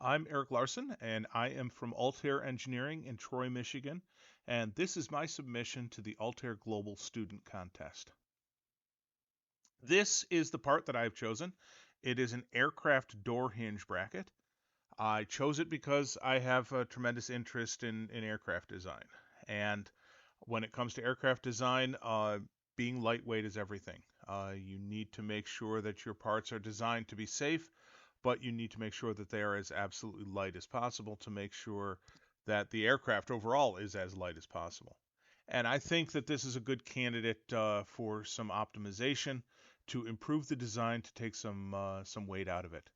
I'm Eric Larson, and I am from Altair Engineering in Troy, Michigan, and this is my submission to the Altair Global Student Contest. This is the part that I've chosen. It is an aircraft door hinge bracket. I chose it because I have a tremendous interest in aircraft design. And when it comes to aircraft design, being lightweight is everything. You need to make sure that your parts are designed to be safe, but you need to make sure that they are as absolutely light as possible to make sure that the aircraft overall is as light as possible. And I think that this is a good candidate for some optimization to improve the design to take some weight out of it.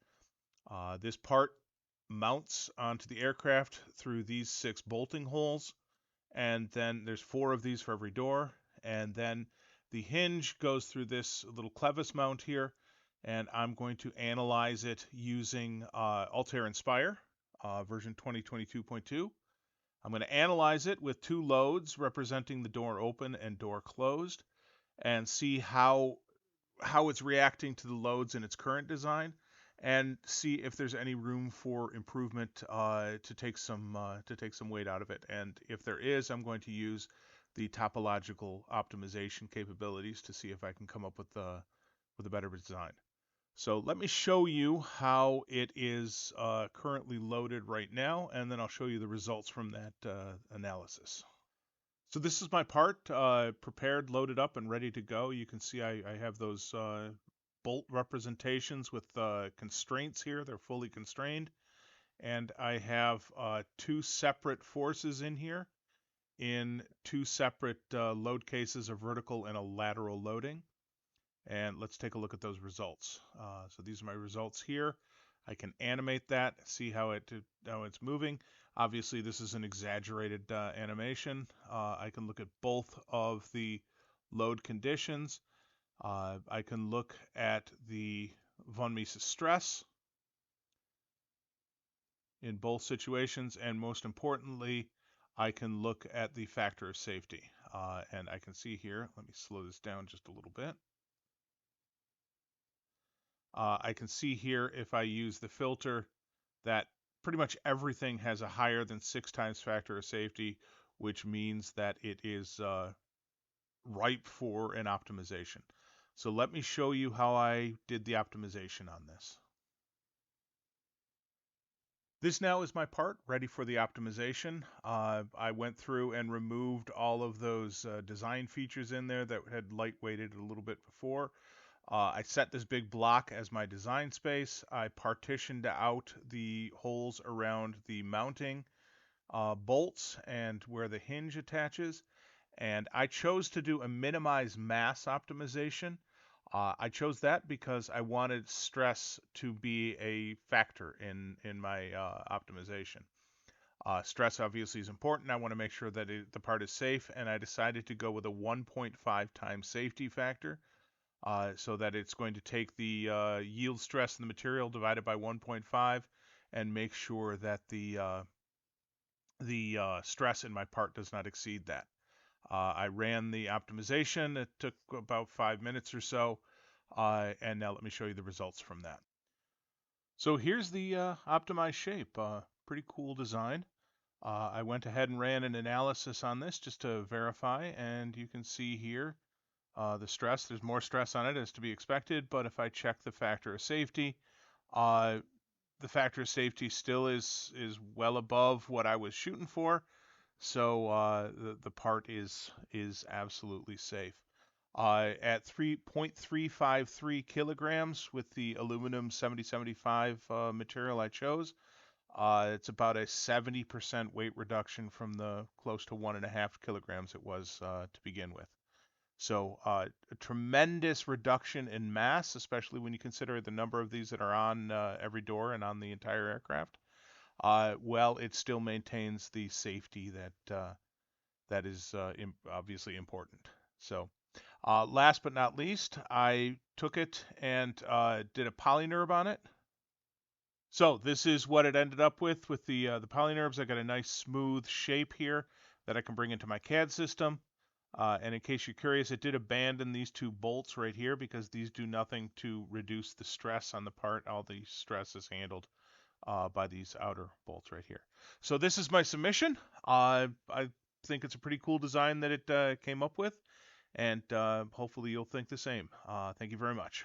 This part mounts onto the aircraft through these 6 bolting holes, and then there's 4 of these for every door, and then the hinge goes through this little clevis mount here, and I'm going to analyze it using Altair Inspire version 2022.2. I'm going to analyze it with 2 loads representing the door open and door closed, and see how it's reacting to the loads in its current design, and see if there's any room for improvement to take some weight out of it. And if there is, I'm going to use the topological optimization capabilities to see if I can come up with a better design. So let me show you how it is currently loaded right now, and then I'll show you the results from that analysis. So this is my part, prepared, loaded up, and ready to go. You can see I have those bolt representations with constraints here. They're fully constrained. And I have 2 separate forces in here in 2 separate load cases, a vertical and a lateral loading. And let's take a look at those results. So these are my results here. I can animate that, see how it's moving. Obviously, this is an exaggerated animation. I can look at both of the load conditions. I can look at the von Mises stress in both situations, and most importantly, I can look at the factor of safety. And I can see here, let me slow this down just a little bit. I can see here if I use the filter that pretty much everything has a higher than 6 times factor of safety, which means that it is ripe for an optimization. So let me show you how I did the optimization on this. This now is my part ready for the optimization. I went through and removed all of those design features in there that had lightweighted a little bit before. I set this big block as my design space. I partitioned out the holes around the mounting bolts and where the hinge attaches. And I chose to do a minimize mass optimization. I chose that because I wanted stress to be a factor in my optimization. Stress obviously is important. I want to make sure that the part is safe, and I decided to go with a 1.5 times safety factor, so that it's going to take the yield stress in the material divided by 1.5 and make sure that the stress in my part does not exceed that. I ran the optimization. It took about 5 minutes or so, and now let me show you the results from that. So here's the optimized shape. Pretty cool design. I went ahead and ran an analysis on this just to verify, and you can see here the stress. There's more stress on it as to be expected, but if I check the factor of safety, uh, the factor of safety still is well above what I was shooting for. So the part is absolutely safe. At 3.353 kilograms with the aluminum 7075 material I chose, it's about a 70% weight reduction from the close to 1.5 kilograms it was to begin with. So a tremendous reduction in mass, especially when you consider the number of these that are on every door and on the entire aircraft. Well, it still maintains the safety that is obviously important. So last but not least, I took it and did a polynerb on it. So this is what it ended up with the polynerbs. I got a nice smooth shape here that I can bring into my CAD system. And in case you're curious, it did abandon these 2 bolts right here because these do nothing to reduce the stress on the part. All the stress is handled by these outer bolts right here. So this is my submission. I think it's a pretty cool design that it came up with, and hopefully you'll think the same. Thank you very much.